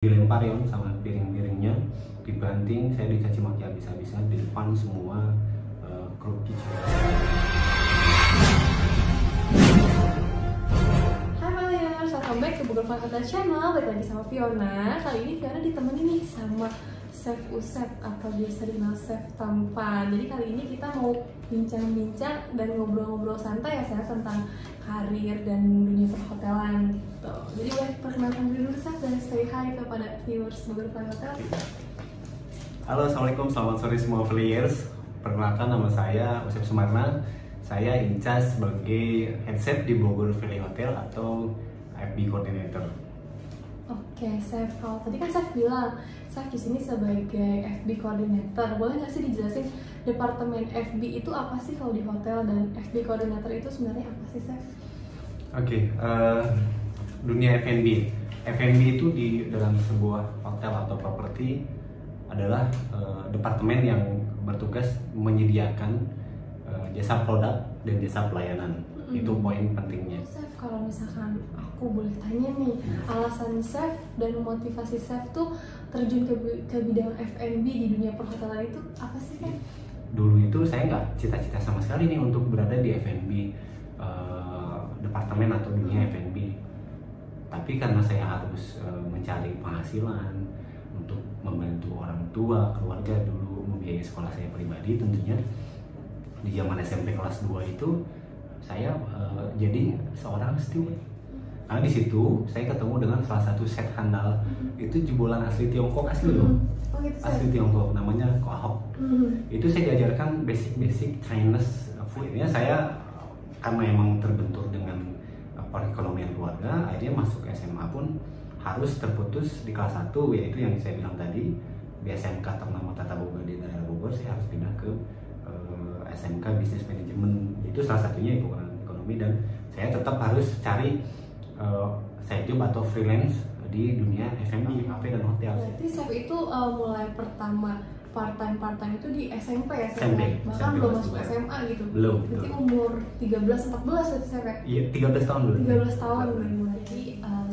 dilemparin sama piring-piringnya, dibanting, saya dicaci maki habis-habisan di depan semua kru kitchen. Hai Malayers, welcome back ke Bogor Fun Hotel Channel. Balik lagi sama Fiona. Kali ini Fiona ditemani nih sama Chef Usep atau biasa dikenal Chef Tampan. Jadi kali ini kita mau bincang-bincang dan ngobrol-ngobrol santai ya saya tentang karir dan dunia perhotelan gitu. Jadi boleh perkenalkan dulu Chef dan say hi kepada viewers Bogor Fun Hotel. Halo, assalamualaikum, selamat sore semua viewers. Perkenalkan, nama saya Usep Sumarna. Saya in charge sebagai head chef di Bogor Valley Hotel atau FB coordinator. Oke, Chef. Kalau tadi kan Chef bilang Chef di sini sebagai FB coordinator. Boleh nggak sih dijelasin departemen FB itu apa sih kalau di hotel, dan FB coordinator itu sebenarnya apa sih, Chef? Oke, dunia F&B. F&B itu di dalam sebuah hotel atau properti adalah departemen yang bertugas menyediakan jasa produk dan jasa pelayanan. Itu poin pentingnya. Chef, kalau misalkan aku boleh tanya nih, alasan Chef dan motivasi Chef tuh terjun ke bidang F&B di dunia perhotelan itu apa sih, Chef? Dulu itu saya nggak cita-cita sama sekali nih untuk berada di F&B, departemen atau dunia F&B. Tapi karena saya harus mencari penghasilan untuk membantu orang tua, keluarga, dulu membiayai sekolah saya pribadi tentunya. Di zaman SMP kelas 2 itu saya jadi seorang steward. Karena di situ saya ketemu dengan salah satu chef handal, itu jebolan asli Tiongkok asli loh. Oh gitu, Asli Tiongkok, namanya Ko Ahok. Itu saya diajarkan basic Chinese food. Ini saya karena emang terbentur dengan perekonomian keluarga, akhirnya masuk SMA pun harus terputus di kelas 1, yaitu yang saya bilang tadi, di SMK ternama Tata Boga di daerah Bogor. Saya harus pindah ke SMK Business Management, itu salah satunya ekonomi, dan saya tetap harus cari side job atau freelance di dunia F&B, cafe dan hotel. Berarti Chef itu mulai pertama part time itu di SMP ya, Chef? SMP, Bahkan SMP belum kelas masuk 2. SMA gitu. Belum. Berarti umur 13-14 berarti Chef ya? Iya, 13 tahun dulu. 13 tahun mulai. Jadi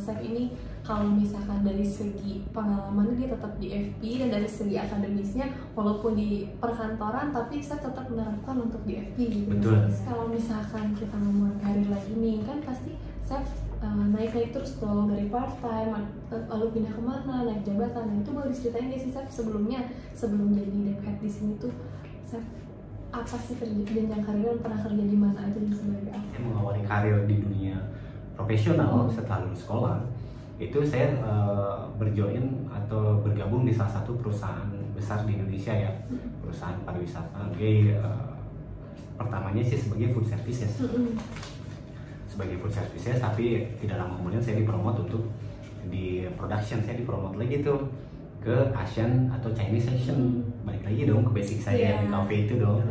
Chef ini kalau misalkan dari segi pengalamannya dia tetap di FB, dan dari segi akademisnya walaupun di perkantoran tapi Chef tetap menerapkan untuk di FB gitu. Betul. Kalau misalkan kita ngomong karir lagi nih, kan pasti Chef naik terus dong dari part time lalu pindah kemana, naik jabatan. Nah, itu boleh diceritain nggak sih Chef sebelum jadi dev head di sini tuh Chef apa sih jenjang karir, dan pernah kerja di mana aja nih sebagai apa? Saya mengawali karir di dunia profesional setelah lulus sekolah. Itu saya berjoin atau bergabung di salah satu perusahaan besar di Indonesia ya, perusahaan pariwisata. Pertamanya sih sebagai food services. Sebagai food services, tapi tidak lama kemudian saya dipromot untuk di production. Saya dipromot lagi tuh ke Asian atau Chinese session. Balik lagi dong ke basic saya di cafe itu dong.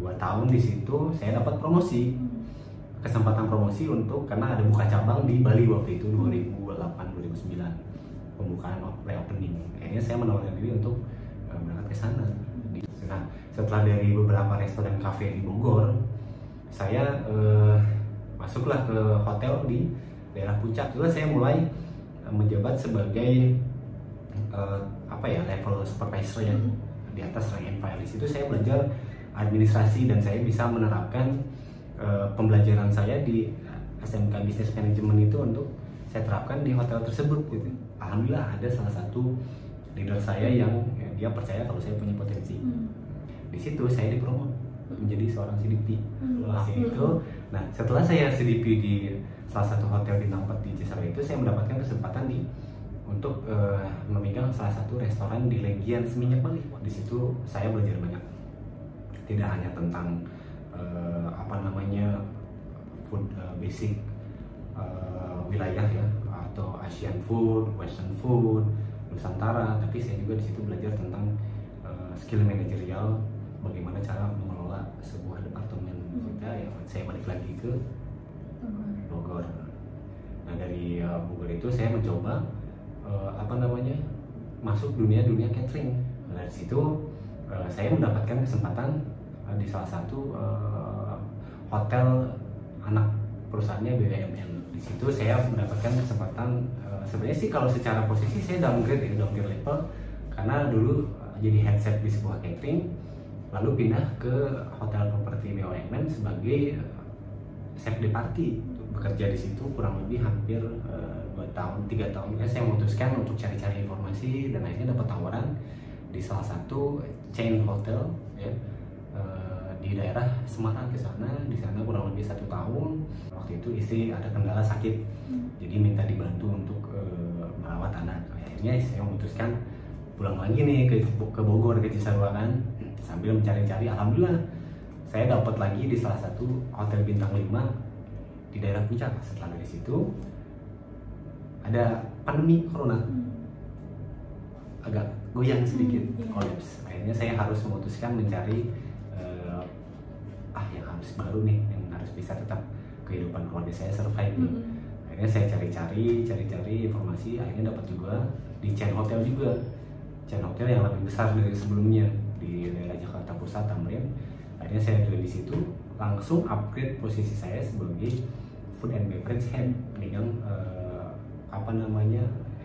2 tahun di situ saya dapat promosi, kesempatan promosi untuk, karena ada buka cabang di Bali waktu itu 2008-2009, pembukaan reopening. Akhirnya saya menawarkan diri untuk berangkat ke sana. Nah, setelah dari beberapa restoran cafe di Bogor, saya masuklah ke hotel di daerah Puncak. Juga saya mulai menjabat sebagai level supervisor ya, di atas rank and file. Di situ saya belajar administrasi dan saya bisa menerapkan pembelajaran saya di SMK Business Management itu untuk saya terapkan di hotel tersebut gitu. Alhamdulillah ada salah satu leader saya yang dia percaya kalau saya punya potensi. Di situ saya dipromot menjadi seorang CDP. Nah, setelah saya CDP di salah satu hotel bintang 4 di Cisarua itu, saya mendapatkan kesempatan untuk memegang salah satu restoran di Legian Seminyak Bali. Di situ saya belajar banyak, tidak hanya tentang food basic wilayah ya, atau Asian food, Western food, Nusantara, tapi saya juga di situ belajar tentang skill manajerial, bagaimana cara mengelola sebuah departemen. Ya, saya balik lagi ke Bogor. Nah, dari Bogor itu saya mencoba masuk dunia catering. Nah, dari situ saya mendapatkan kesempatan di salah satu hotel anak perusahaannya BUMN. Di situ saya mendapatkan kesempatan, sebenarnya sih kalau secara posisi saya downgrade level, karena dulu jadi head chef di sebuah catering, lalu pindah ke hotel properti BUMN sebagai chef de party. Bekerja di situ kurang lebih hampir 3 tahun. Ya, saya memutuskan untuk cari-cari informasi dan akhirnya dapat tawaran di salah satu chain hotel ya, di daerah Semarang ke sana. Di sana kurang lebih 1 tahun. Waktu itu istri ada kendala sakit, jadi minta dibantu untuk merawat anak. Akhirnya saya memutuskan pulang lagi nih ke Bogor, ke Cisarua kan, sambil mencari-cari. Alhamdulillah saya dapat lagi di salah satu hotel bintang 5 di daerah Puncak. Setelah dari situ ada pandemi corona, agak goyang sedikit, kolaps. Akhirnya saya harus memutuskan mencari yang harus baru nih, yang harus bisa tetap kehidupan keluarga saya survive nih. Akhirnya saya cari informasi, akhirnya dapat juga di chain hotel juga, chain hotel yang lebih besar dari sebelumnya di daerah Jakarta Pusat, Tamrin. Akhirnya saya join di situ, langsung upgrade posisi saya sebagai food and beverage head dengan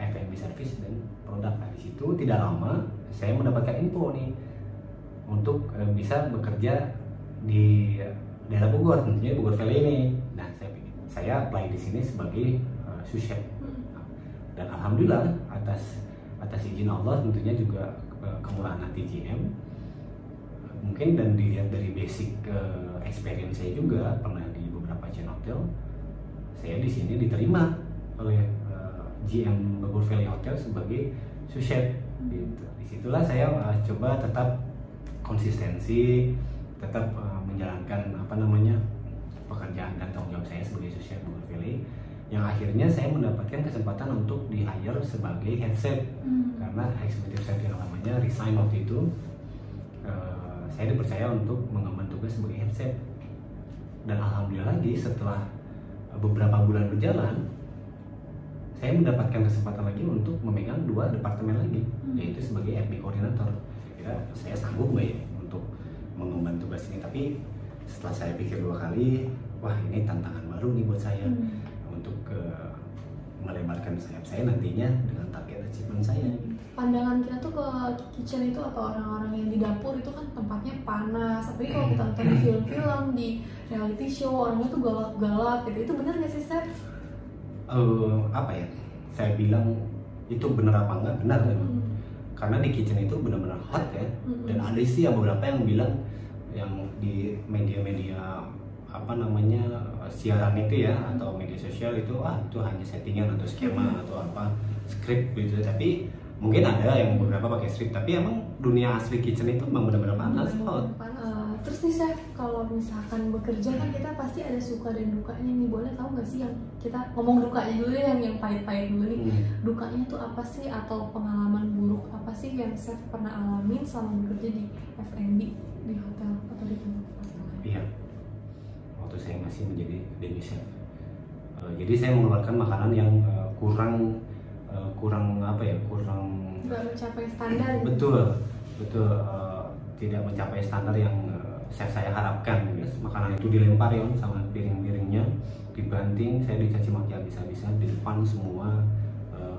F&B service dan produk. Nah, di situ tidak lama saya mendapatkan info nih untuk bisa bekerja di daerah Bogor, tentunya Bogor Valley ini. Nah, saya apply di sini sebagai sous chef. Dan alhamdulillah atas izin Allah, tentunya juga kemurahan hati GM mungkin, dan dilihat dari basic experience saya juga pernah di beberapa chain hotel, saya di sini diterima oleh GM Bogor Valley Hotel sebagai sous chef. Gitu. Disitulah saya coba tetap konsistensi, tetap menjalankan pekerjaan dan tanggung jawab saya sebagai sous chef Bogor Valley, yang akhirnya saya mendapatkan kesempatan untuk di hire sebagai head chef karena executive chef yang namanya resign waktu itu. Saya dipercaya untuk mengemban tugas sebagai head chef, dan alhamdulillah lagi setelah beberapa bulan berjalan, saya mendapatkan kesempatan lagi untuk memegang 2 departemen lagi, yaitu sebagai F&B koordinator. Kira saya sanggup nggak ya untuk mengemban tugas ini, tapi setelah saya pikir 2 kali, wah ini tantangan baru nih buat saya untuk melebarkan sayap saya nantinya dengan target achievement saya. Pandangan kita tuh ke kitchen itu atau orang-orang yang di dapur itu kan tempatnya panas, tapi kalau kita nonton di film-film, di reality show, orangnya tuh galak-galak gitu. Itu benar nggak sih, Chef? Saya bilang itu benar apa enggak? Benar kan? Karena di kitchen itu benar-benar hot ya. Dan ada sih yang beberapa yang bilang, yang di media-media siaran itu ya, atau media sosial itu itu hanya settingan atau skema atau skrip gitu. Tapi mungkin ada yang beberapa pakai skrip, tapi emang dunia asli kitchen itu memang benar-benar panas, hot. Terus nih Chef, kalau misalkan bekerja kan kita pasti ada suka dan dukanya nih. Boleh tahu nggak sih, yang kita ngomong dukanya dulu, yang pahit-pahit dulu nih. Dukanya tuh apa sih, atau pengalaman buruk apa sih yang Chef pernah alamin selama bekerja di F&B di hotel atau di tempat lain? Iya, waktu saya masih menjadi demi chef, jadi saya mengeluarkan makanan yang kurang nggak mencapai standar. Betul, tidak mencapai standar yang chef saya harapkan. Makanan itu dilempar ya sama piring-piringnya, dibanting, saya dicaci maki habis-habisan di depan semua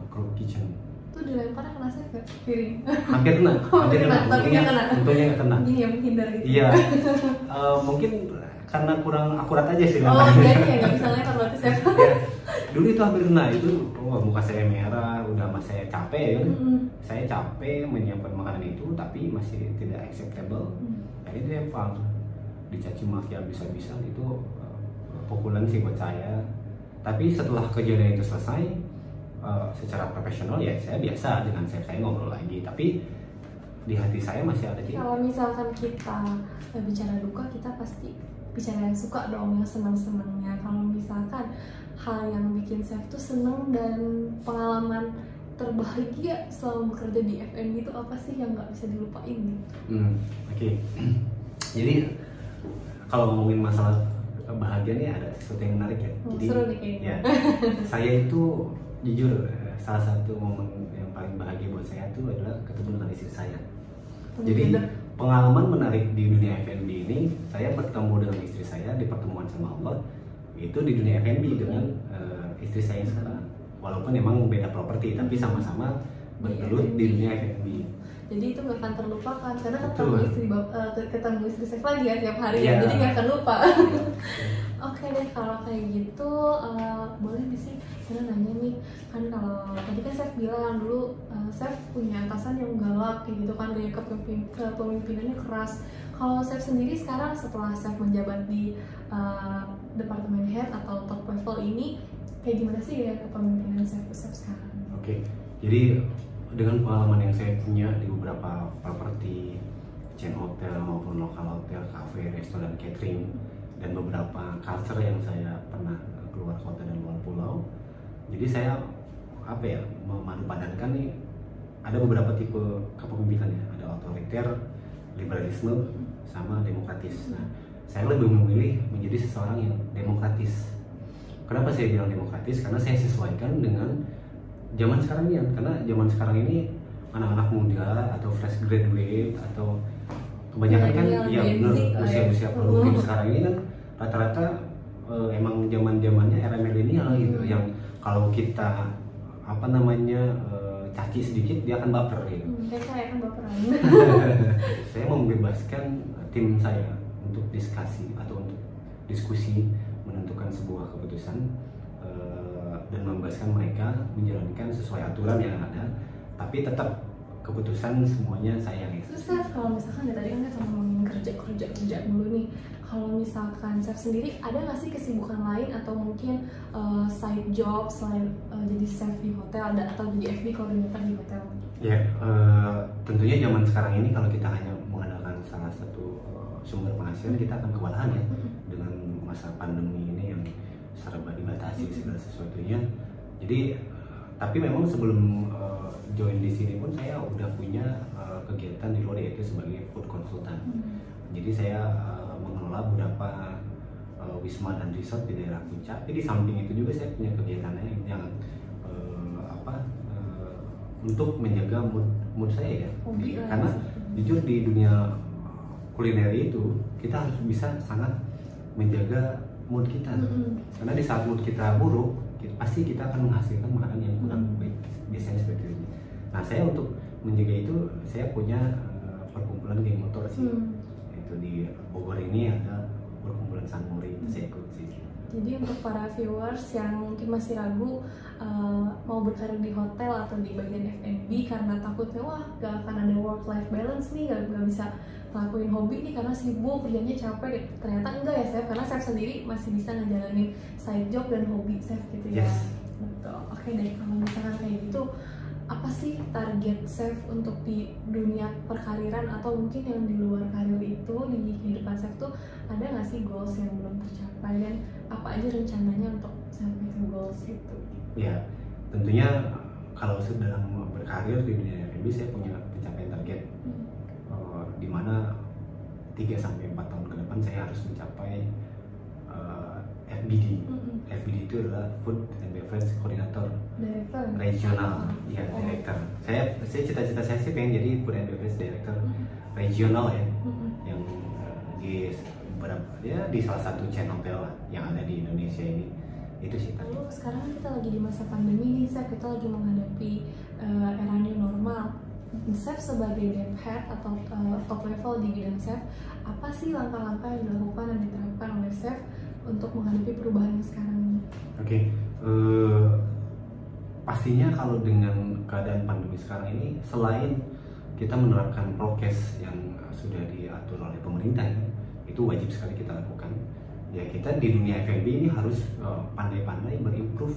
kru kitchen. Itu dilemparnya kena Chef nggak piring? Hampir kena. Tapi nggak kena. Untungnya nggak kena. Ini yang menghindar gitu. Iya. Mungkin karena kurang akurat aja sih. Jadi ya nggak bisa lempar berarti Chef. Ya, dulu itu hampir kena, itu muka saya merah, udah saya capek ya. Saya capek menyiapkan makanan itu, tapi masih tidak acceptable. Jadi dilempar, dicaci maki habis-habisan. Itu pukulan sih buat saya. Tapi setelah kejadian itu selesai, secara profesional ya saya biasa dengan chef saya ngobrol lagi. Tapi di hati saya masih ada cinta. Kalau misalkan kita bicara duka, kita pasti bicara yang suka dong, yang senang-senangnya. Kalau misalkan hal yang bikin Chef tuh seneng dan pengalaman terbahagia selama bekerja di F&B itu apa sih yang nggak bisa dilupain gitu? Oke. Jadi kalau ngomongin masalah bahagia nih, ada sesuatu yang menarik ya. Jadi seru nih kayaknya. Ya, saya itu jujur, salah satu momen yang paling bahagia buat saya itu adalah ketemu dengan istri saya. Jadi pengalaman menarik di dunia F&B ini, saya bertemu dengan istri saya di pertemuan sama Allah. itu di dunia F&B dengan istri saya sekarang. Walaupun emang beda properti, tapi sama-sama bergelut di dunia F&B. Jadi itu nggak akan terlupakan karena Betul. ketemu istri chef lagi ya tiap hari Iya. ya, jadi nggak akan lupa. Iya. Oke deh, kalau kayak gitu boleh nggak sih kita nanya nih, kan kalau tadi kan chef bilang dulu chef punya atasan yang galak kayak gitu kan, gaya kepemimpinannya keras. Kalau chef sendiri sekarang setelah chef menjabat di departemen head atau top level ini, kayak gimana sih gaya kepemimpinan chef sekarang? Oke, jadi dengan pengalaman yang saya punya di beberapa properti, chain hotel maupun lokal hotel, cafe, restoran, catering, dan beberapa culture yang saya pernah keluar kota dan luar pulau. Jadi saya memadupadankan nih, ada beberapa tipe kepemimpinan ya, ada otoriter, liberalisme, sama demokratis. Nah, saya lebih memilih menjadi seseorang yang demokratis. Kenapa saya bilang demokratis? Karena saya sesuaikan dengan zaman sekarang ini, karena zaman sekarang ini anak-anak muda atau fresh graduate atau kebanyakan kan ya benar usia-usia produktif sekarang ini kan rata-rata emang zamannya era milenial gitu, yang kalau kita caci sedikit dia akan baper gitu. Kayak saya kan baperan. Saya mau membebaskan tim saya untuk diskusi menentukan sebuah keputusan, dan membebaskan mereka menjalankan sesuai aturan yang ada, tapi tetap keputusan semuanya saya yang Terus Chef, kalau misalkan tadi kan kita ngomongin kerja dulu nih, kalau misalkan Chef sendiri ada nggak sih kesibukan lain atau mungkin side job selain jadi chef di hotel atau jadi FB coordinator di hotel? Ya, tentunya zaman sekarang ini kalau kita hanya mengandalkan salah satu sumber penghasilan, kita akan kewalahan ya dengan masa pandemi ini yang serba dibatasi segala sesuatunya. Jadi tapi memang sebelum join di sini pun saya udah punya kegiatan di luar, yaitu sebagai food consultant. Jadi saya mengelola beberapa wisma dan resort di daerah Puncak. Jadi di samping itu juga saya punya kegiatannya yang untuk menjaga mood saya ya. Karena jujur di dunia kuliner itu kita harus bisa sangat menjaga mood kita. Karena di saat mood kita buruk, pasti kita akan menghasilkan makanan yang kurang baik, biasanya seperti itu. Nah, saya untuk menjaga itu, saya punya perkumpulan geng motor sih. Itu di Bogor ini ada perkumpulan Sanmori, saya ikut sih. Jadi untuk para viewers yang mungkin masih ragu mau berkarir di hotel atau di bagian F&B karena takutnya wah gak akan ada work life balance nih, gak bisa ngelakuin hobi nih karena sibuk kerjanya capek, ternyata enggak ya Chef, karena Chef sendiri masih bisa ngejalanin side job dan hobi Chef gitu ya. Yes. Betul. Oke deh, kalau misalkan kayak gitu, apa sih target Chef untuk di dunia perkariran atau mungkin yang di luar karir itu, di kehidupan Chef tuh ada nggak sih goals yang belum tercapai dan apa aja rencananya untuk sampai ke goals itu? Ya, tentunya kalau sedang berkarir di dunia F&B, saya punya pencapaian target di mana 3-4 tahun ke depan saya harus mencapai FBD. FBD itu adalah Food and Beverage Coordinator regional, ya director. Saya cita-cita saya sih pengen jadi Food and Beverage Director regional ya, yang di beberapa ya di salah satu chain hotel yang ada di Indonesia ini. Itu sih. Lalu sekarang kita lagi di masa pandemi nih, Chef, kita lagi menghadapi era new normal. Chef sebagai dem head atau top level di bidang Chef, apa sih langkah-langkah yang dilakukan dan diterapkan oleh Chef untuk menghadapi perubahan yang sekarang ini? Oke, pastinya kalau dengan keadaan pandemi sekarang ini, selain kita menerapkan prokes yang sudah diatur oleh pemerintah, itu wajib sekali kita lakukan. Ya, kita di dunia F&B ini harus pandai-pandai berimprove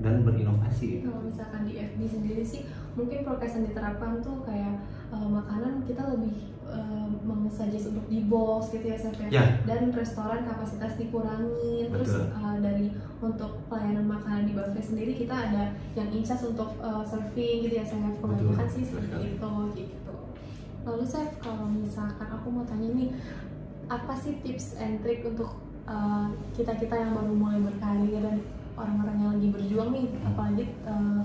dan berinovasi. Kalau misalkan di FB sendiri sih, mungkin prokes yang diterapkan tuh kayak makanan kita lebih mengsuggest untuk di box gitu ya Chef ya. Dan restoran kapasitas dikurangin. Terus dari untuk pelayanan makanan di buffet sendiri kita ada yang in charge untuk serving gitu ya Chef. Kebanyakan sih seperti itu gitu. Lalu Chef, kalau misalkan aku mau tanya nih, apa sih tips and trick untuk kita-kita yang baru mulai berkarir dan orang-orang yang lagi berjuang nih, apalagi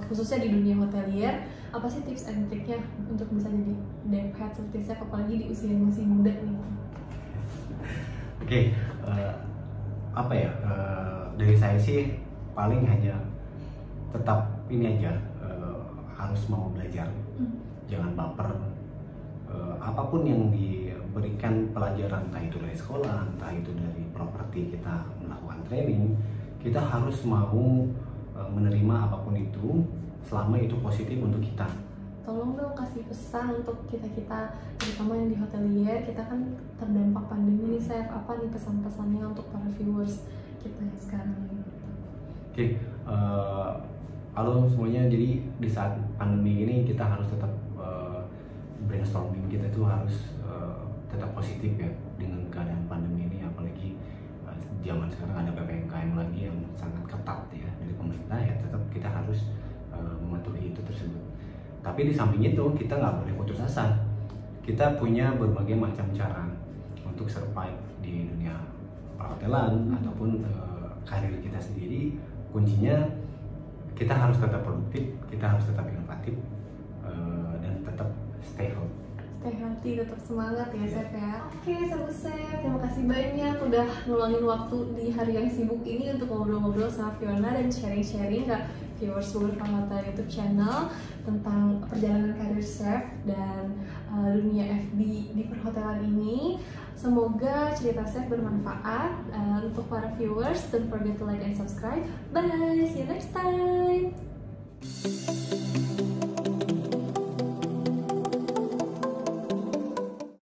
khususnya di dunia hotelier, apa sih tips and triknya untuk bisa jadi dem head seperti Chef, apalagi di usia yang masih muda nih? Oke, apa ya, dari saya sih paling hanya tetap ini aja, harus mau belajar, jangan baper. Apapun yang diberikan pelajaran, entah itu dari sekolah, entah itu dari properti kita melakukan training, kita harus mau menerima apapun itu selama itu positif untuk kita. Tolong dong kasih pesan untuk kita-kita, terutama yang di hotelier, kita kan terdampak pandemi nih Chef. Apa nih pesan-pesannya untuk para viewers kita yang sekarang ini? Oke, halo semuanya. Jadi di saat pandemi ini kita harus tetap brainstorming, kita tuh harus tetap positif ya dengan keadaan pandemi ini, apalagi zaman sekarang ada PPKM lagi yang sangat ketat ya dari pemerintah, ya tetap kita harus mematuhi itu tersebut. Tapi di samping itu kita nggak boleh putus asa. Kita punya berbagai macam cara untuk survive di dunia perhotelan ataupun karir kita sendiri. Kuncinya kita harus tetap produktif, kita harus tetap inovatif, dan tetap stay healthy. Stay healthy, tetap semangat ya Chef ya. Oke, Chef, terima kasih banyak udah ngeluangin waktu di hari yang sibuk ini untuk ngobrol-ngobrol sama Fiona dan sharing-sharing ke viewers Hotel YouTube channel tentang perjalanan karir Chef dan dunia FB di perhotelan ini. Semoga cerita Chef bermanfaat untuk para viewers. Don't forget to like and subscribe. Bye, see you next time.